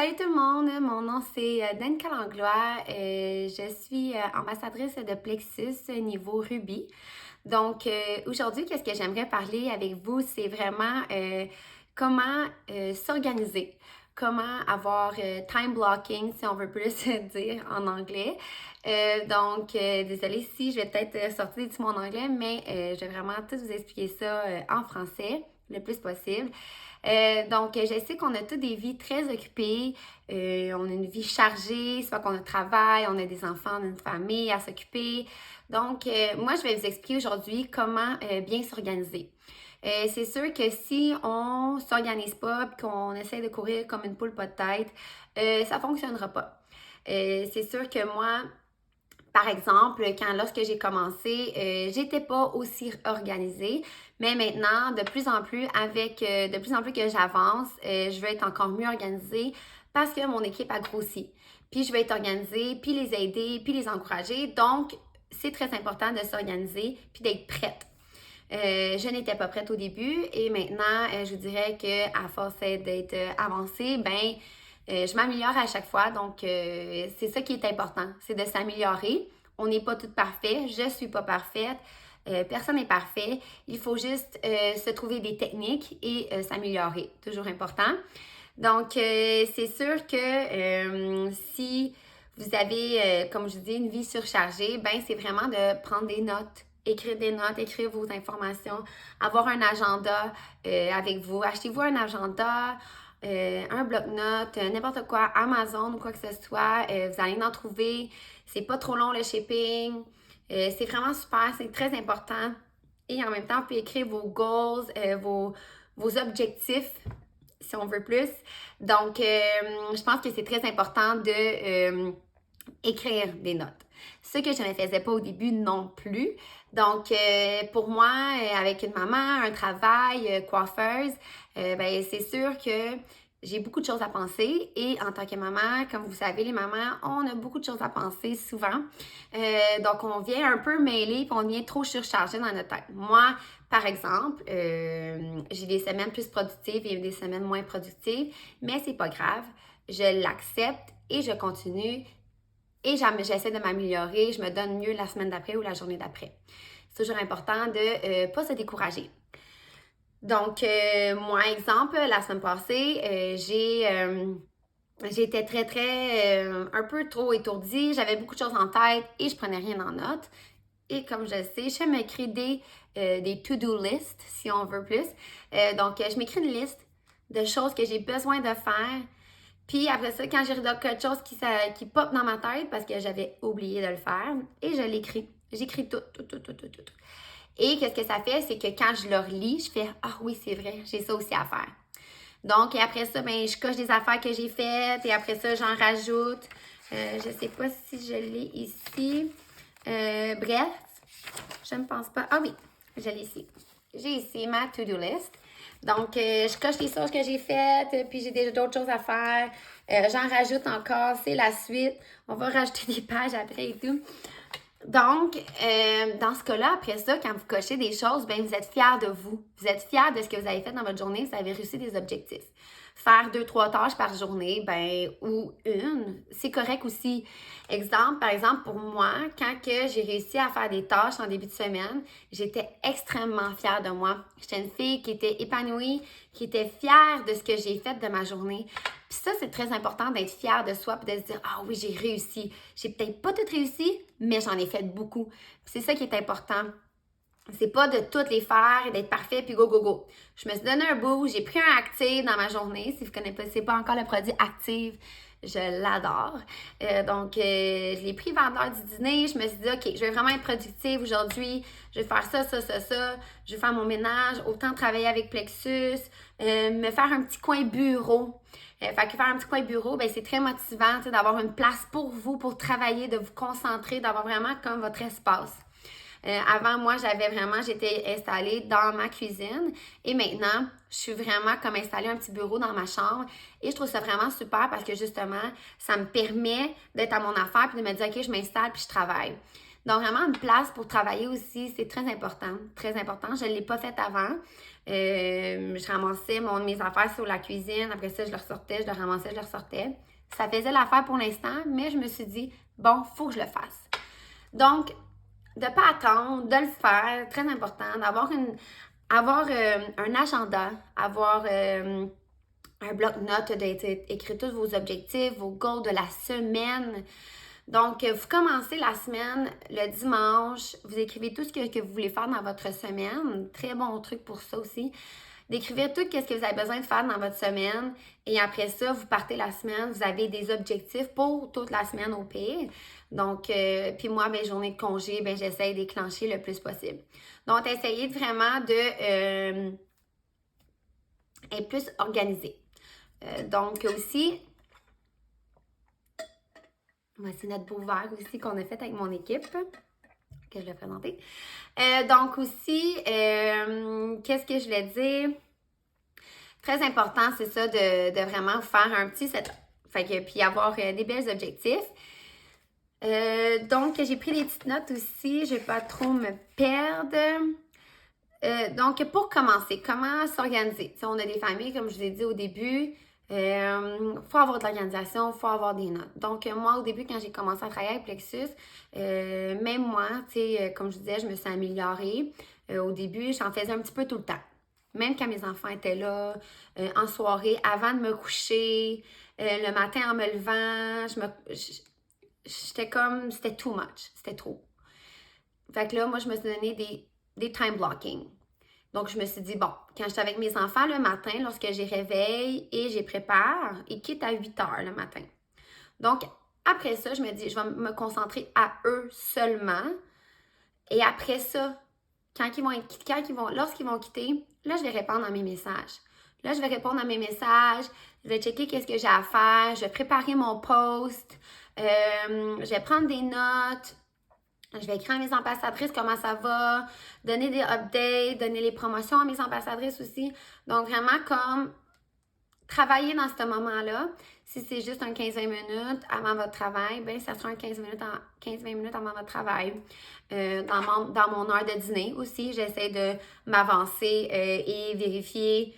Salut tout le monde, mon nom c'est Danka Langlois. Je suis ambassadrice de Plexus niveau Ruby. Donc aujourd'hui, qu'est-ce que j'aimerais parler avec vous, c'est vraiment comment s'organiser, comment avoir time blocking, si on veut plus dire en anglais. Désolée si je vais peut-être sortir du mon anglais, mais je vais vraiment tout vous expliquer ça en français le plus possible. Je sais qu'on a tous des vies très occupées, on a une vie chargée, soit qu'on a un travail, on a des enfants, on a une famille à s'occuper. Moi, je vais vous expliquer aujourd'hui comment bien s'organiser. C'est sûr que si on s'organise pas et qu'on essaie de courir comme une poule pas de tête, ça fonctionnera pas. C'est sûr que moi, par exemple, lorsque j'ai commencé, j'étais pas aussi organisée, mais maintenant, de plus en plus, de plus en plus que j'avance, je vais être encore mieux organisée parce que mon équipe a grossi. Puis je vais être organisée, puis les aider, puis les encourager. Donc, c'est très important de s'organiser puis d'être prête. Je n'étais pas prête au début et maintenant, je vous dirais que à force d'être avancée, je m'améliore à chaque fois. C'est ça qui est important, c'est de s'améliorer. On n'est pas toutes parfaites, je ne suis pas parfaite, personne n'est parfait. Il faut juste se trouver des techniques et s'améliorer, toujours important. C'est sûr que si vous avez, comme je dis, une vie surchargée, c'est vraiment de prendre des notes. Écrire des notes, écrire vos informations, avoir un agenda avec vous. Achetez-vous un agenda, un bloc-notes, n'importe quoi, Amazon ou quoi que ce soit. Vous allez en trouver. C'est pas trop long le shipping. C'est vraiment super, c'est très important. Et en même temps, vous pouvez écrire vos goals, vos objectifs, si on veut plus. Je pense que c'est très important de écrire des notes. Ce que je ne faisais pas au début non plus. Pour moi, avec une maman, un travail, coiffeuse, c'est sûr que j'ai beaucoup de choses à penser et en tant que maman, comme vous savez, les mamans, on a beaucoup de choses à penser souvent. On vient un peu mêler puis on vient trop surchargé dans notre tête. Moi, par exemple, j'ai des semaines plus productives et des semaines moins productives, mais c'est pas grave. Je l'accepte et je continue et j'essaie de m'améliorer, je me donne mieux la semaine d'après ou la journée d'après. C'est toujours important de ne pas se décourager. Moi, exemple, la semaine passée, j'étais un peu trop étourdie, j'avais beaucoup de choses en tête et je prenais rien en note. Et comme je le sais, je m'écris des to-do list, si on veut plus. Je m'écris une liste de choses que j'ai besoin de faire. Puis après ça, quand j'ai quelque chose qui pop dans ma tête parce que j'avais oublié de le faire, et je l'écris. J'écris tout. Et qu'est-ce que ça fait? C'est que quand je le relis, je fais « Ah oui, c'est vrai, j'ai ça aussi à faire. » Et après ça, je coche des affaires que j'ai faites et après ça, j'en rajoute. Je ne sais pas si je l'ai ici. Bref, je ne pense pas. Ah oui, je l'ai ici. J'ai ici ma to-do list. Je coche les choses que j'ai faites, puis j'ai déjà d'autres choses à faire. J'en rajoute encore, c'est la suite. On va rajouter des pages après et tout. Dans ce cas-là, après ça, quand vous cochez des choses, vous êtes fiers de vous. Vous êtes fiers de ce que vous avez fait dans votre journée, vous avez réussi des objectifs. Faire 2-3 tâches par journée, ou une, c'est correct aussi. Par exemple, pour moi, quand j'ai réussi à faire des tâches en début de semaine, j'étais extrêmement fière de moi. J'étais une fille qui était épanouie, qui était fière de ce que j'ai fait de ma journée. Puis ça, c'est très important d'être fière de soi et de se dire « Ah oui, j'ai réussi. J'ai peut-être pas tout réussi, mais j'en ai fait beaucoup. » Puis c'est ça qui est important. C'est pas de toutes les faire et d'être parfait puis go, go, go. Je me suis donné un boost, j'ai pris un Active dans ma journée. Si vous ne connaissez pas encore le produit Active, je l'adore. Je l'ai pris vers l'heure du dîner. Je me suis dit, OK, je vais vraiment être productive aujourd'hui. Je vais faire ça. Je vais faire mon ménage, autant travailler avec Plexus, me faire un petit coin bureau. Faire un petit coin bureau, c'est très motivant d'avoir une place pour vous, pour travailler, de vous concentrer, d'avoir vraiment comme votre espace. Avant, moi, j'étais installée dans ma cuisine et maintenant, je suis vraiment comme installée un petit bureau dans ma chambre et je trouve ça vraiment super parce que justement, ça me permet d'être à mon affaire puis de me dire, OK, je m'installe puis je travaille. Donc, vraiment, une place pour travailler aussi, c'est très important. Très important. Je ne l'ai pas fait avant. Je ramassais mes affaires sur la cuisine. Après ça, je le ressortais, je le ramassais, je le ressortais. Ça faisait l'affaire pour l'instant, mais je me suis dit, bon, il faut que je le fasse. Donc, de ne pas attendre, de le faire, très important, d'avoir un agenda, avoir un bloc-notes, d'écrire tous vos objectifs, vos goals de la semaine. Donc, vous commencez la semaine le dimanche, vous écrivez tout ce que vous voulez faire dans votre semaine. Très bon truc pour ça aussi. D'écrire tout ce que vous avez besoin de faire dans votre semaine. Et après ça, vous partez la semaine, vous avez des objectifs pour toute la semaine au pire. Donc, puis moi, mes journées de congé, j'essaie de déclencher le plus possible. Donc, essayez vraiment de être plus organisé. Donc, aussi, voici notre beau verre aussi qu'on a fait avec mon équipe, que je vais présenter. Donc aussi, qu'est-ce que je voulais dire? Très important, c'est ça, de vraiment faire un petit setup. Fait que, puis avoir des belles objectifs. Donc, j'ai pris des petites notes aussi, je ne vais pas trop me perdre. Donc, pour commencer, comment s'organiser? On a des familles, comme je vous ai dit au début, faut avoir de l'organisation, faut avoir des notes. Donc, moi, au début, quand j'ai commencé à travailler avec Plexus, même moi, comme je vous disais, je me suis améliorée. Au début, j'en faisais un petit peu tout le temps. Même quand mes enfants étaient là, en soirée, avant de me coucher, le matin en me levant, j'étais comme, c'était too much, c'était trop. Fait que là, moi, je me suis donné des time blocking. Donc, je me suis dit, bon, quand j'étais avec mes enfants le matin, lorsque j'ai réveille et j'ai prépare, ils quittent à 8 heures le matin. Donc, après ça, je me dis, je vais me concentrer à eux seulement. Et après ça, lorsqu'ils vont quitter, là, je vais répondre à mes messages. Là, je vais répondre à mes messages, je vais checker qu'est-ce que j'ai à faire, je vais préparer mon post, je vais prendre des notes. Je vais écrire à mes ambassadrices comment ça va, donner des updates, donner les promotions à mes ambassadrices aussi. Donc, vraiment comme travailler dans ce moment-là. Si c'est juste un 15-20 minutes avant votre travail, ça sera un 15-20 minutes avant votre travail. Dans mon heure de dîner aussi, j'essaie de m'avancer et vérifier,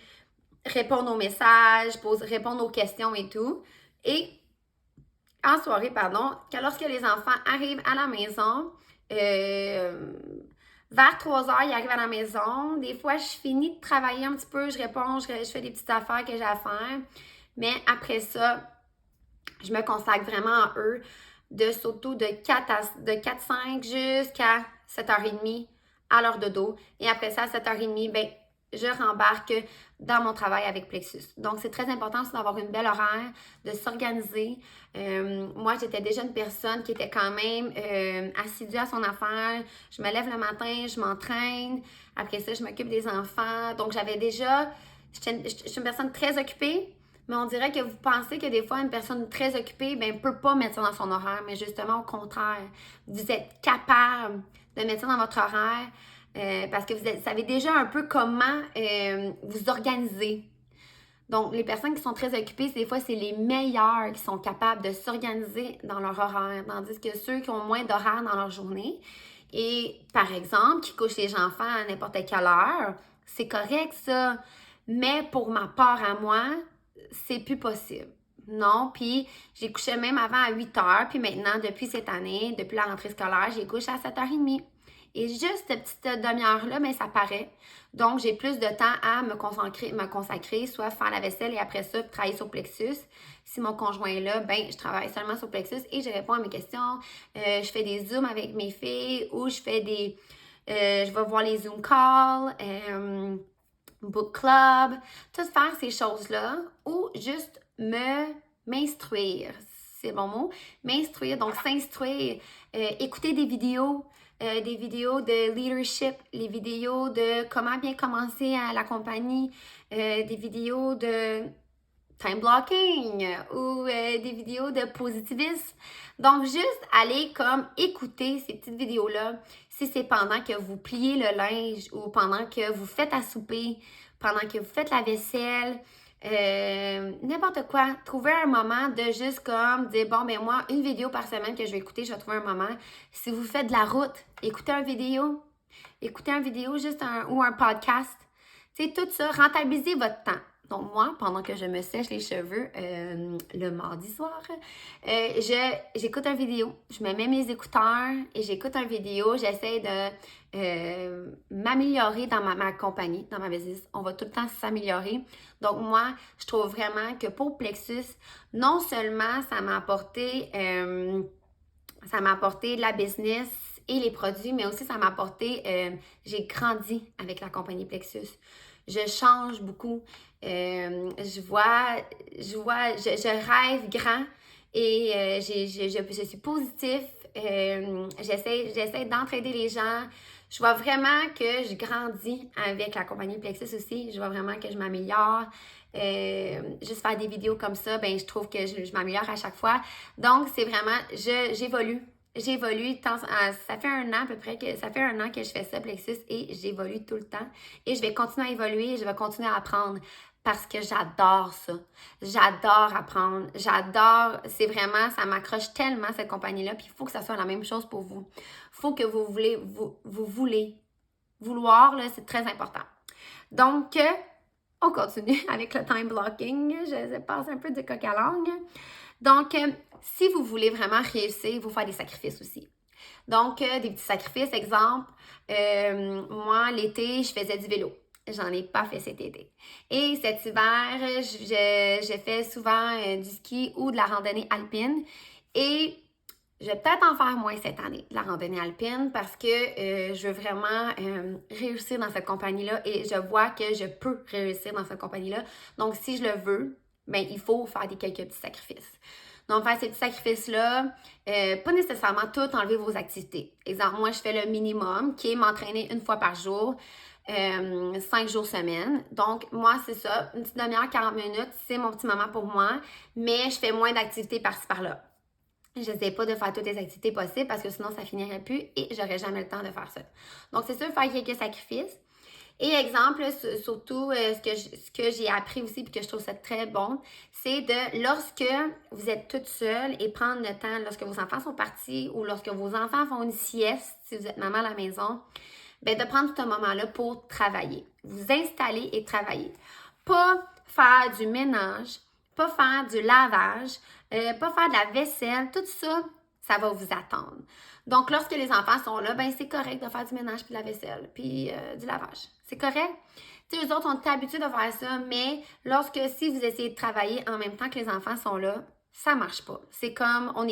répondre aux messages, répondre aux questions et tout. Et en soirée, lorsque les enfants arrivent à la maison, vers 3 heures, ils arrivent à la maison. Des fois, je finis de travailler un petit peu, je réponds, je fais des petites affaires que j'ai à faire. Mais après ça, je me consacre vraiment à eux, surtout de 4-5 jusqu'à 7h30 à l'heure de dodo. Et après ça, à 7h30, je rembarque dans mon travail avec Plexus. Donc, c'est très important aussi d'avoir une belle horaire, de s'organiser. Moi, j'étais déjà une personne qui était quand même assidue à son affaire. Je me lève le matin, je m'entraîne. Après ça, je m'occupe des enfants. Donc, je suis une personne très occupée, mais on dirait que vous pensez que des fois, une personne très occupée, ne peut pas mettre ça dans son horaire. Mais justement, au contraire, vous êtes capable de mettre ça dans votre horaire. Parce que vous savez déjà un peu comment vous organiser. Donc, les personnes qui sont très occupées, des fois, c'est les meilleurs qui sont capables de s'organiser dans leur horaire, tandis que ceux qui ont moins d'horaire dans leur journée, et par exemple, qui couchent les enfants à n'importe quelle heure, c'est correct ça, mais pour ma part à moi, c'est plus possible. Non, puis j'ai couché même avant à 8 heures, puis maintenant, depuis cette année, depuis la rentrée scolaire, j'ai couché à 7h30. Et juste cette petite demi-heure-là, ça paraît. Donc, j'ai plus de temps à me consacrer, soit faire la vaisselle et après ça, travailler sur Plexus. Si mon conjoint est là, je travaille seulement sur Plexus et je réponds à mes questions. Je fais des Zooms avec mes filles ou je vais voir les Zoom calls, book club, tout faire ces choses-là ou juste m'instruire. C'est le bon mot. M'instruire, donc s'instruire, écouter des vidéos de leadership, les vidéos de comment bien commencer à la compagnie, des vidéos de time blocking ou des vidéos de positivisme. Donc, juste aller comme écouter ces petites vidéos-là, si c'est pendant que vous pliez le linge ou pendant que vous faites à souper, pendant que vous faites la vaisselle, n'importe quoi. Trouver un moment de juste comme dire, bon, ben moi, une vidéo par semaine que je vais écouter, je vais trouver un moment. Si vous faites de la route, écoutez une vidéo. Écoutez une vidéo ou un podcast. Tu sais, tout ça, rentabilisez votre temps. Donc, moi, pendant que je me sèche les cheveux le mardi soir, j'écoute une vidéo. Je me mets mes écouteurs et j'écoute une vidéo. J'essaie de m'améliorer dans ma compagnie, dans ma business. On va tout le temps s'améliorer. Donc, moi, je trouve vraiment que pour Plexus, non seulement ça m'a apporté la business et les produits, mais aussi ça m'a apporté, j'ai grandi avec la compagnie Plexus. Je change beaucoup. Je rêve grand et je suis positif. J'essaie d'entraider les gens. Je vois vraiment que je grandis avec la compagnie Plexus aussi. Je vois vraiment que je m'améliore. Juste faire des vidéos comme ça, ben je trouve que je m'améliore à chaque fois. Donc, c'est vraiment, j'évolue. J'évolue, ça fait un an à peu près ça fait un an que je fais ça, Plexus, et j'évolue tout le temps. Et je vais continuer à évoluer et je vais continuer à apprendre parce que j'adore ça. J'adore apprendre. C'est vraiment, ça m'accroche tellement cette compagnie-là. Puis il faut que ça soit la même chose pour vous. Il faut que vouloir, là, c'est très important. Donc, on continue avec le time blocking. Je passe un peu de coq à l'âne. Donc, si vous voulez vraiment réussir, il faut faire des sacrifices aussi. Donc, des petits sacrifices, exemple, moi, l'été, je faisais du vélo. J'en ai pas fait cet été. Et cet hiver, je fais souvent du ski ou de la randonnée alpine. Et je vais peut-être en faire moins cette année, de la randonnée alpine, parce que je veux vraiment réussir dans cette compagnie-là et je vois que je peux réussir dans cette compagnie-là. Donc, si je le veux, ben, il faut faire quelques petits sacrifices. Donc, faire ces petits sacrifices-là, pas nécessairement tout enlever vos activités. Exemple, moi, je fais le minimum, qui est m'entraîner une fois par jour, 5 jours semaine. Donc, moi, c'est ça, une petite demi-heure, 40 minutes, c'est mon petit moment pour moi, mais je fais moins d'activités par-ci, par-là. Je n'essaie pas de faire toutes les activités possibles parce que sinon, ça finirait plus et j'aurais jamais le temps de faire ça. Donc, c'est sûr, faire quelques sacrifices. Et exemple, surtout, ce que j'ai appris aussi et que je trouve ça très bon, c'est lorsque vous êtes toute seule et prendre le temps, lorsque vos enfants sont partis ou lorsque vos enfants font une sieste, si vous êtes maman à la maison, bien, de prendre tout un moment-là pour travailler. Vous installer et travailler. Pas faire du ménage, pas faire du lavage, pas faire de la vaisselle, tout ça, ça va vous attendre. Donc, lorsque les enfants sont là, ben c'est correct de faire du ménage puis de la vaisselle, puis du lavage. C'est correct. Tu sais, eux autres, on est habitués de faire ça, mais si vous essayez de travailler en même temps que les enfants sont là, ça marche pas. C'est comme, on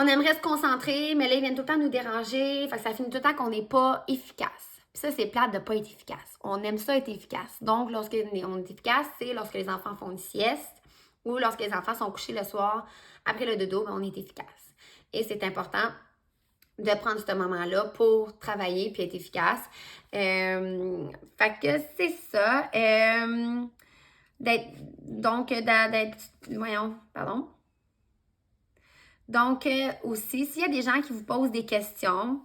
aimerait se concentrer, mais là, ils viennent tout le temps nous déranger. Fait que ça finit tout le temps qu'on n'est pas efficace. Puis ça, c'est plate de ne pas être efficace. On aime ça être efficace. Donc, lorsqu'on est efficace, c'est lorsque les enfants font une sieste ou lorsque les enfants sont couchés le soir après le dodo, ben, on est efficace. Et c'est important de prendre ce moment-là pour travailler puis être efficace. Fait que c'est ça. Donc, aussi, s'il y a des gens qui vous posent des questions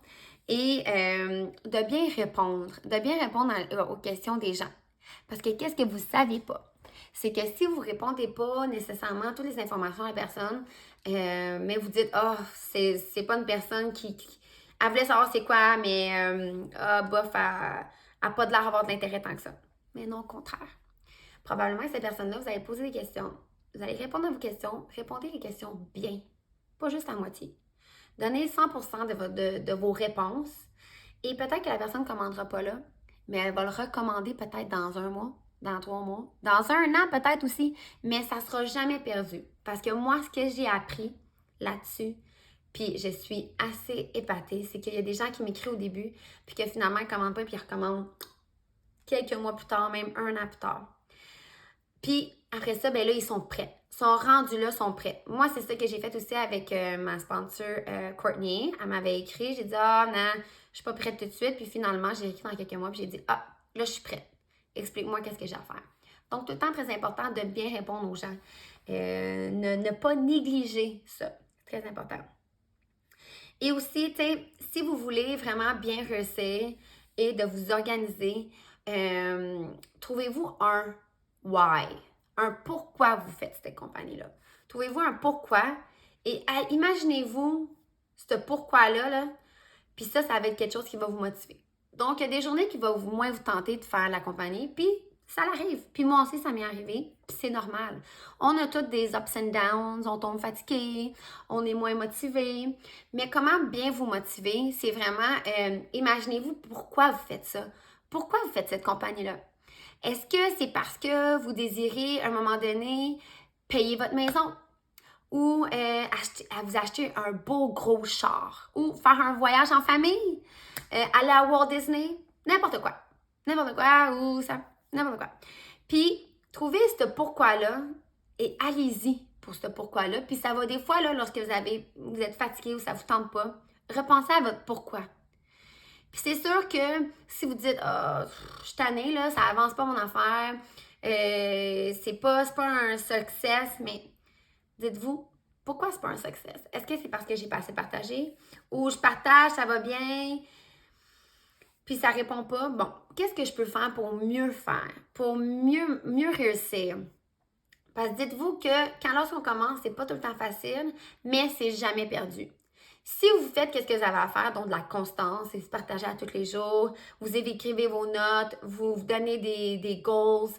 et de bien répondre aux questions des gens. Parce que qu'est-ce que vous ne savez pas? C'est que si vous ne répondez pas nécessairement toutes les informations à la personne, mais vous dites, oh, c'est pas une personne elle voulait savoir c'est quoi, mais bof, elle n'a pas de l'air d'avoir de l'intérêt tant que ça. Mais non, au contraire. Probablement que cette personne-là, vous allez poser des questions. Vous allez répondre à vos questions. Répondez les questions bien. Pas juste à moitié. Donnez 100% de vos réponses. Et peut-être que la personne ne commandera pas là, mais elle va le recommander peut-être dans 1 mois, dans 3 mois, dans 1 an peut-être aussi, mais ça ne sera jamais perdu. Parce que moi, ce que j'ai appris là-dessus, puis je suis assez épatée, c'est qu'il y a des gens qui m'écrivent au début, puis que finalement, ils ne commandent pas, puis ils recommandent quelques mois plus tard, même 1 an plus tard. Puis après ça, ben là, ils sont prêts. Ils sont rendus là, ils sont prêts. Moi, c'est ça que j'ai fait aussi avec ma sponsor Courtney. Elle m'avait écrit, j'ai dit « Ah, non, je suis pas prête tout de suite. » Puis finalement, j'ai écrit dans quelques mois, puis j'ai dit « Ah, là, je suis prête. Explique-moi qu'est-ce que j'ai à faire. » Donc, tout le temps, très important de bien répondre aux gens. Ne pas négliger ça. C'est très important. Et aussi, tu sais, si vous voulez vraiment bien réussir et de vous organiser, trouvez-vous why, un pourquoi vous faites cette compagnie-là. Trouvez-vous un pourquoi et imaginez-vous ce pourquoi-là, là, puis ça va être quelque chose qui va vous motiver. Donc, il y a des journées qui vont moins vous tenter de faire la compagnie, puis ça l'arrive. Puis moi aussi, ça m'est arrivé, puis c'est normal. On a toutes des ups and downs, on tombe fatigué, on est moins motivé. Mais comment bien vous motiver, c'est vraiment, imaginez-vous pourquoi vous faites ça. Pourquoi vous faites cette compagnie-là? Est-ce que c'est parce que vous désirez, à un moment donné, payer votre maison? Ou vous acheter un beau gros char? Ou faire un voyage en famille? Aller à Walt Disney? N'importe quoi. N'importe quoi, ou ça, n'importe quoi. Puis, trouvez ce pourquoi-là et allez-y pour ce pourquoi-là. Puis ça va des fois, là, lorsque vous êtes fatigué ou ça ne vous tente pas, repensez à votre pourquoi. Puis c'est sûr que si vous dites je suis tannée, là, ça avance pas mon affaire, c'est pas un success, mais dites-vous, pourquoi c'est pas un success? Est-ce que c'est parce que j'ai pas assez partagé? Ou je partage, ça va bien, puis ça répond pas? Bon, qu'est-ce que je peux faire pour mieux faire? Pour mieux réussir? Parce que dites-vous que lorsqu'on commence, c'est pas tout le temps facile, mais c'est jamais perdu. Si vous faites qu'est-ce que vous avez à faire, donc de la constance, et se partager à tous les jours, vous écrivez vos notes, vous donnez des goals,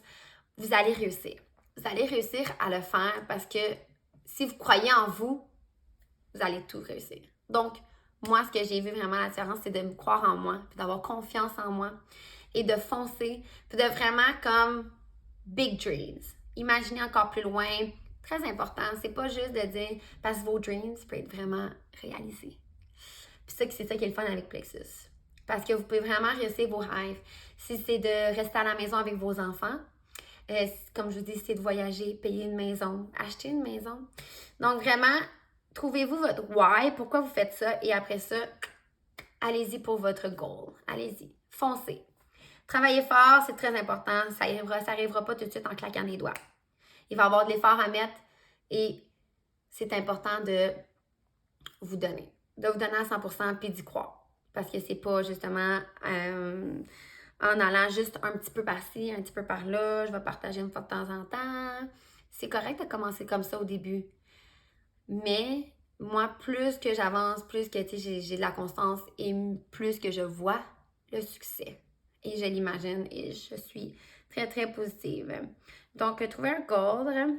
vous allez réussir. Vous allez réussir à le faire parce que si vous croyez en vous, vous allez tout réussir. Donc, moi, ce que j'ai vu vraiment la différence, c'est de me croire en moi, puis d'avoir confiance en moi et de foncer, puis de vraiment comme big dreams. Imaginez encore plus loin. Très important, c'est pas juste de dire parce que vos dreams peuvent être vraiment réalisés. Puis c'est ça qui est le fun avec Plexus. Parce que vous pouvez vraiment réussir vos rêves. Si c'est de rester à la maison avec vos enfants, comme je vous dis, c'est de voyager, payer une maison, acheter une maison. Donc vraiment, trouvez-vous votre why, pourquoi vous faites ça, et après ça, allez-y pour votre goal. Allez-y, foncez. Travaillez fort, c'est très important. Ça arrivera pas tout de suite en claquant des doigts. Il va y avoir de l'effort à mettre et c'est important de vous donner. De vous donner à 100% puis d'y croire. Parce que c'est pas justement en allant juste un petit peu par-ci, un petit peu par-là, je vais partager une fois de temps en temps. C'est correct de commencer comme ça au début. Mais moi, plus que j'avance, plus que j'ai de la constance et plus que je vois le succès. Et je l'imagine et je suis très, très positive. Donc, trouver un goal.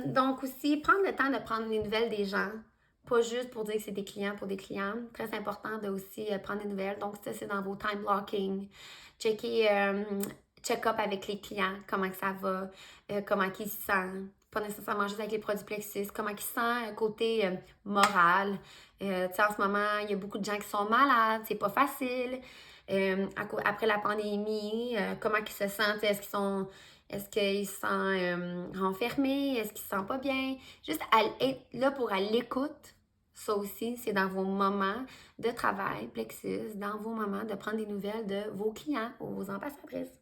Donc aussi, prendre le temps de prendre les nouvelles des gens. Pas juste pour dire que c'est des clients pour des clients. Très important de aussi prendre des nouvelles. Donc, ça, c'est dans vos time blocking. Check-up avec les clients, comment que ça va, comment ils se sentent. Pas nécessairement juste avec les produits Plexus, comment ils se sentent côté moral. En ce moment, il y a beaucoup de gens qui sont malades, c'est pas facile. Après la pandémie, comment ils se sentent, est-ce qu'ils se sentent renfermés, est-ce qu'ils se sentent pas bien? Juste être là pour à l'écoute, ça aussi, c'est dans vos moments de travail, Plexus, dans vos moments de prendre des nouvelles de vos clients ou vos ambassadrices.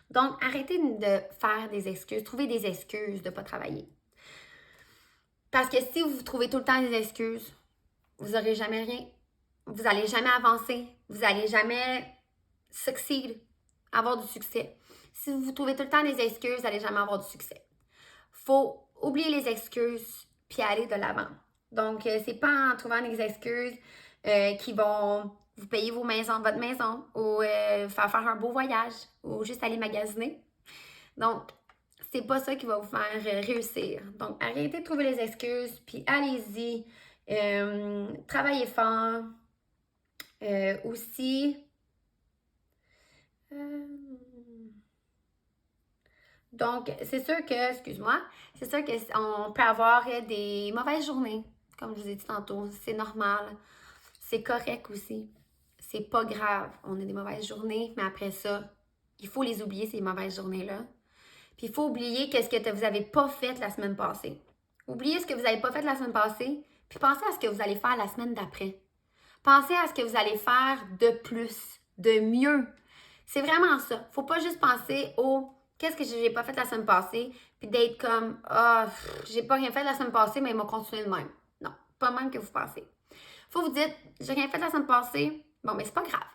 Donc, arrêtez de faire des excuses, trouvez des excuses de ne pas travailler. Parce que si vous trouvez tout le temps des excuses, vous n'aurez jamais rien. Vous n'allez jamais avancer. Vous n'allez jamais succeed, avoir du succès. Si vous trouvez tout le temps des excuses, vous n'allez jamais avoir du succès. Il faut oublier les excuses puis aller de l'avant. Donc, c'est pas en trouvant des excuses qui vont vous payer votre maison, ou faire un beau voyage, ou juste aller magasiner. Donc, c'est pas ça qui va vous faire réussir. Donc, arrêtez de trouver les excuses, puis allez-y. Travaillez fort. Aussi, donc, c'est sûr que, excuse-moi, c'est sûr qu'on peut avoir des mauvaises journées, comme je vous ai dit tantôt. C'est normal. C'est correct aussi. C'est pas grave. On a des mauvaises journées, mais après ça, il faut les oublier, ces mauvaises journées-là. Puis il faut oublier qu'est-ce que vous n'avez pas fait la semaine passée. Oubliez ce que vous n'avez pas fait la semaine passée, puis pensez à ce que vous allez faire la semaine d'après. Pensez à ce que vous allez faire de plus, de mieux. C'est vraiment ça. Faut pas juste penser au qu'est-ce que j'ai pas fait la semaine passée, puis d'être comme j'ai pas rien fait la semaine passée, mais il m'a continué de même. Non, pas même que vous pensez. Faut vous dire, j'ai rien fait la semaine passée, bon, mais c'est pas grave.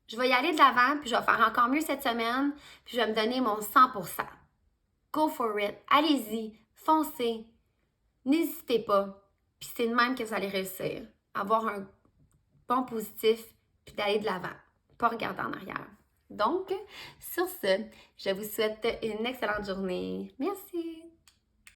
Je vais y aller de l'avant, puis je vais faire encore mieux cette semaine, puis je vais me donner mon 100%. Go for it. Allez-y. Foncez. N'hésitez pas. Puis c'est de même que vous allez réussir. Avoir un bon positif, puis d'aller de l'avant. Pas regarder en arrière. Donc, sur ce, je vous souhaite une excellente journée. Merci.